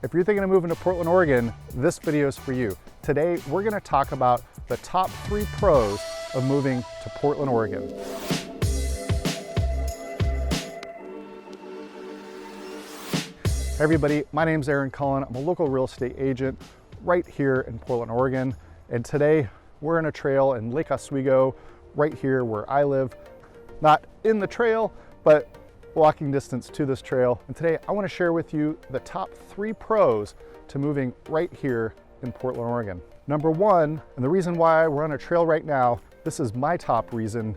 If you're thinking of moving to Portland, Oregon, this video is for you. Today, we're gonna talk about the top 3 pros of moving to Portland, Oregon. Hey everybody, my name's Cullen. I'm a local real estate agent right here in Portland, Oregon. And today, we're in a trail in Lake Oswego, right here where I live. Not in the trail, but walking distance to this trail. And today I want to share with you the top 3 pros to moving right here in Portland, Oregon. Number 1, and the reason why we're on a trail right now, this is my top reason,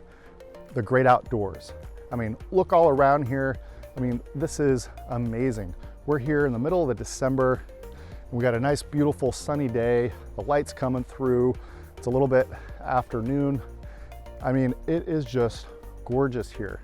the great outdoors. I mean, look all around here. I mean, this is amazing. We're here in the middle of December. We got a nice, beautiful sunny day. The light's coming through. It's a little bit afternoon. I mean, it is just gorgeous here.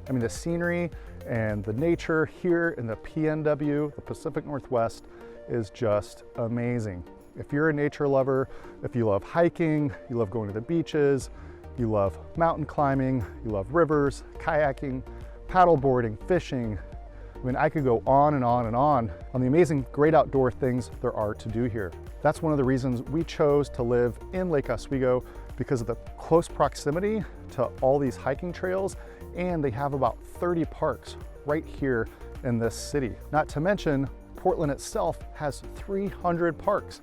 I mean, the scenery and the nature here in the PNW, the Pacific Northwest, is just amazing. If you're a nature lover, if you love hiking, you love going to the beaches, you love mountain climbing, you love rivers, kayaking, paddleboarding, fishing, I mean, I could go on and on and on the amazing great outdoor things there are to do here. That's one of the reasons we chose to live in Lake Oswego, because of the close proximity to all these hiking trails, and they have about 30 parks right here in this city. Not to mention, Portland itself has 300 parks.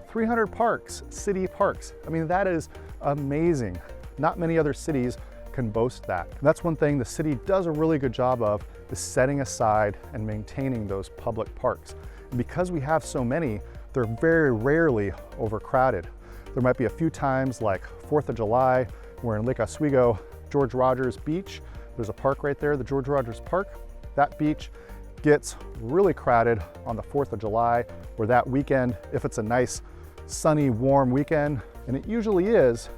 300 parks, city parks. I mean, that is amazing. Not many other cities can boast that. And that's one thing the city does a really good job of, is setting aside and maintaining those public parks. And because we have so many, they're very rarely overcrowded. There might be a few times like 4th of July, we're in Lake Oswego, George Rogers Beach. There's a park right there, the George Rogers Park. That beach gets really crowded on the 4th of July, or that weekend, if it's a nice, sunny, warm weekend, and it usually is,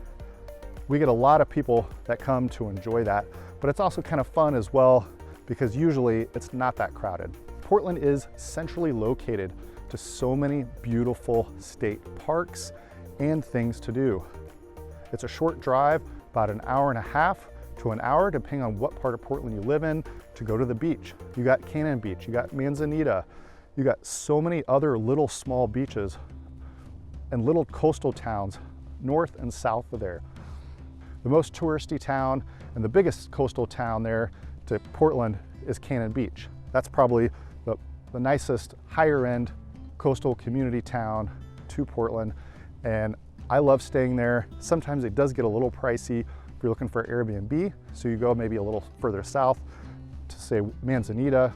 we get a lot of people that come to enjoy that. But it's also kind of fun as well, because usually it's not that crowded. Portland is centrally located to so many beautiful state parks and things to do. It's a short drive, about an hour and a half to an hour, depending on what part of Portland you live in, to go to the beach. You got Cannon Beach, you got Manzanita, you got so many other little small beaches and little coastal towns north and south of there. The most touristy town and the biggest coastal town there to Portland is Cannon Beach. That's probably the nicest, higher end coastal community town to Portland. And I love staying there. Sometimes it does get a little pricey if you're looking for Airbnb. So you go maybe a little further south to say Manzanita,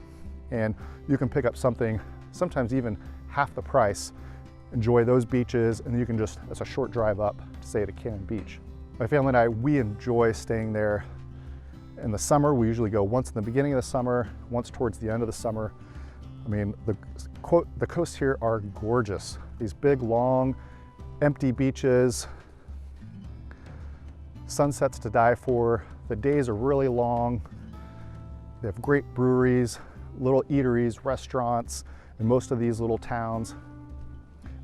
and you can pick up something, sometimes even half the price, enjoy those beaches, and you can just, it's a short drive up to say to Cannon Beach. My family and I, we enjoy staying there. In the summer, we usually go once in the beginning of the summer, once towards the end of the summer. I mean, the coasts here are gorgeous. These big, long, empty beaches, sunsets to die for. The days are really long. They have great breweries, little eateries, restaurants in most of these little towns,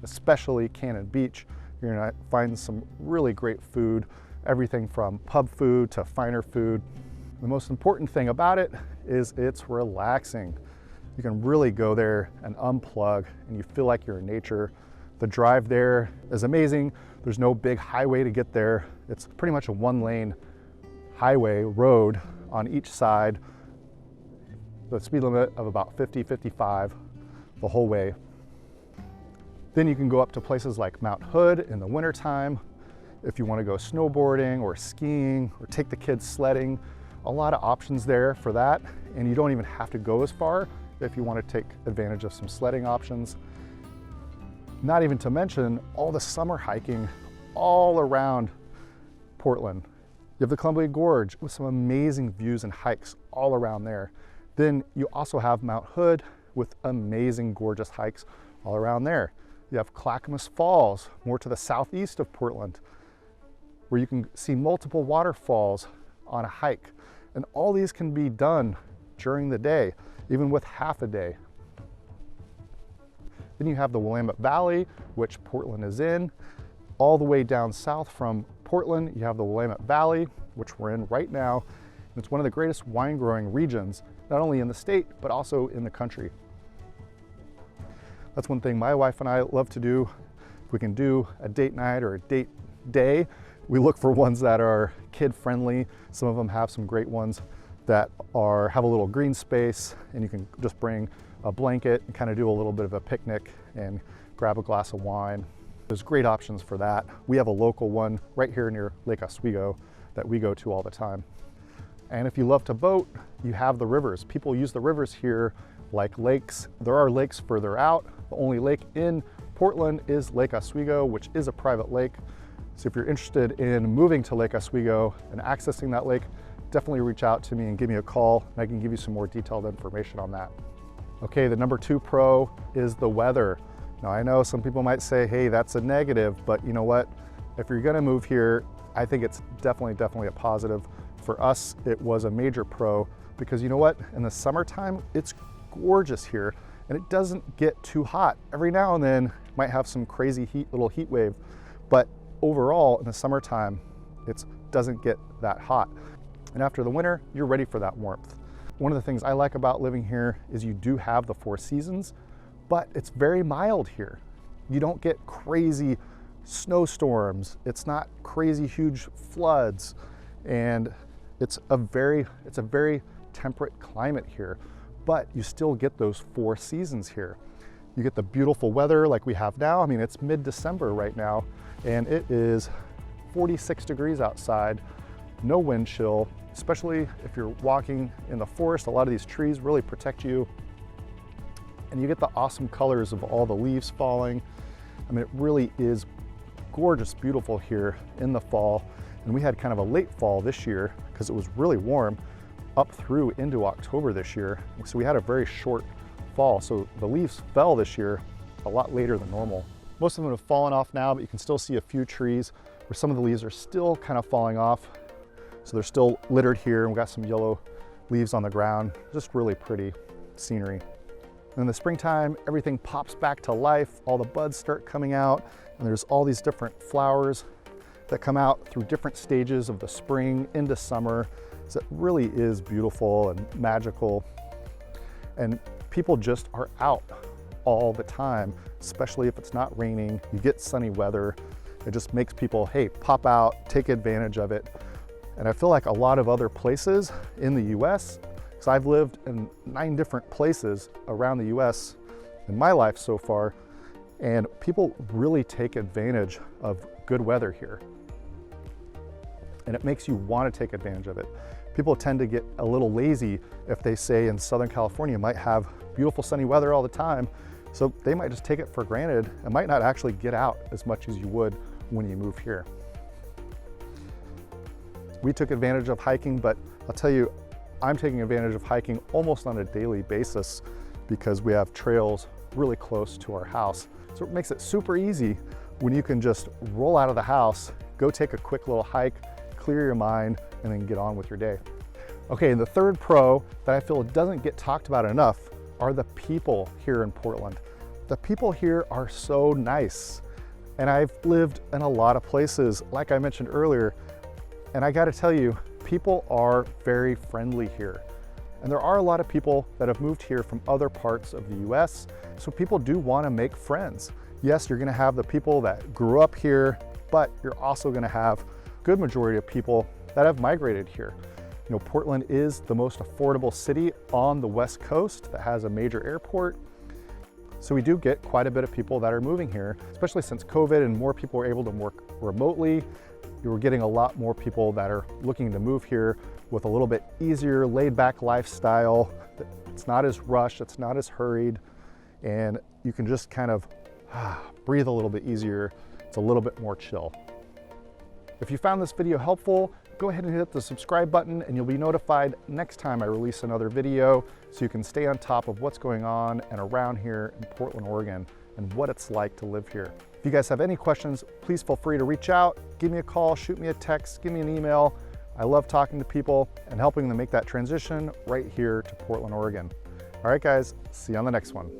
especially Cannon Beach. You're gonna find some really great food, everything from pub food to finer food. The most important thing about it is it's relaxing. You can really go there and unplug, and you feel like you're in nature. The drive there is amazing. There's no big highway to get there. It's pretty much a 1-lane highway road on each side. The speed limit of about 50, 55 the whole way. Then you can go up to places like Mount Hood in the wintertime if you want to go snowboarding or skiing or take the kids sledding. A lot of options there for that, and you don't even have to go as far if you want to take advantage of some sledding options. Not even to mention all the summer hiking all around Portland. You have the Columbia Gorge with some amazing views and hikes all around there. Then you also have Mount Hood with amazing, gorgeous hikes all around there. You have Clackamas Falls, more to the southeast of Portland, where you can see multiple waterfalls on a hike. And all these can be done during the day, even with half a day. Then you have the Willamette Valley, which Portland is in. All the way down south from Portland, you have the Willamette Valley, which we're in right now. And it's one of the greatest wine growing regions, not only in the state, but also in the country. That's one thing my wife and I love to do. If we can do a date night or a date day, we look for ones that are kid friendly. Some of them have some great ones that have a little green space, and you can just bring a blanket and kind of do a little bit of a picnic and grab a glass of wine. There's great options for that. We have a local one right here near Lake Oswego that we go to all the time. And if you love to boat, you have the rivers. People use the rivers here like lakes. There are lakes further out. The only lake in Portland is Lake Oswego, which is a private lake. So if you're interested in moving to Lake Oswego and accessing that lake, definitely reach out to me and give me a call, and I can give you some more detailed information on that. Okay, the number 2 pro is the weather. Now I know some people might say, hey, that's a negative, but you know what? If you're gonna move here, I think it's definitely a positive. For us, it was a major pro because you know what? In the summertime, it's gorgeous here and it doesn't get too hot. Every now and then, it might have some crazy little heat wave, but overall in the summertime, it doesn't get that hot. And after the winter, you're ready for that warmth. One of the things I like about living here is you do have the 4 seasons, but it's very mild here. You don't get crazy snowstorms. It's not crazy huge floods. And it's a very temperate climate here, but you still get those 4 seasons here. You get the beautiful weather like we have now. I mean, it's mid-December right now, and it is 46 degrees outside, no wind chill, especially if you're walking in the forest. A lot of these trees really protect you, and you get the awesome colors of all the leaves falling. I mean, it really is gorgeous, beautiful here in the fall. And we had kind of a late fall this year because it was really warm up through into October this year. So we had a very short fall. So the leaves fell this year a lot later than normal. Most of them have fallen off now, but you can still see a few trees where some of the leaves are still kind of falling off. So they're still littered here, and we've got some yellow leaves on the ground. Just really pretty scenery. And in the springtime, everything pops back to life. All the buds start coming out, and there's all these different flowers that come out through different stages of the spring into summer. So it really is beautiful and magical. And people just are out all the time, especially if it's not raining. You get sunny weather. It just makes people, hey, pop out, take advantage of it. And I feel like a lot of other places in the US, because I've lived in 9 different places around the US in my life so far, and people really take advantage of good weather here. And it makes you want to take advantage of it. People tend to get a little lazy if they say in Southern California might have beautiful sunny weather all the time. So they might just take it for granted and might not actually get out as much as you would when you move here. We took advantage of hiking, but I'll tell you, I'm taking advantage of hiking almost on a daily basis because we have trails really close to our house. So it makes it super easy when you can just roll out of the house, go take a quick little hike, clear your mind, and then get on with your day. Okay, and the third pro that I feel doesn't get talked about enough are the people here in Portland. The people here are so nice. And I've lived in a lot of places, like I mentioned earlier, and I gotta tell you, people are very friendly here. And there are a lot of people that have moved here from other parts of the US, so people do wanna make friends. Yes, you're gonna have the people that grew up here, but you're also gonna have a good majority of people that have migrated here. You know, Portland is the most affordable city on the West Coast that has a major airport. So we do get quite a bit of people that are moving here, especially since COVID and more people were able to work remotely. We're getting a lot more people that are looking to move here with a little bit easier, laid back lifestyle. It's not as rushed, it's not as hurried, and you can just kind of breathe a little bit easier. It's a little bit more chill. If you found this video helpful, go ahead and hit the subscribe button and you'll be notified next time I release another video so you can stay on top of what's going on and around here in Portland, Oregon, and what it's like to live here. If you guys have any questions, please feel free to reach out, give me a call, shoot me a text, give me an email. I love talking to people and helping them make that transition right here to Portland, Oregon. All right, guys, see you on the next one.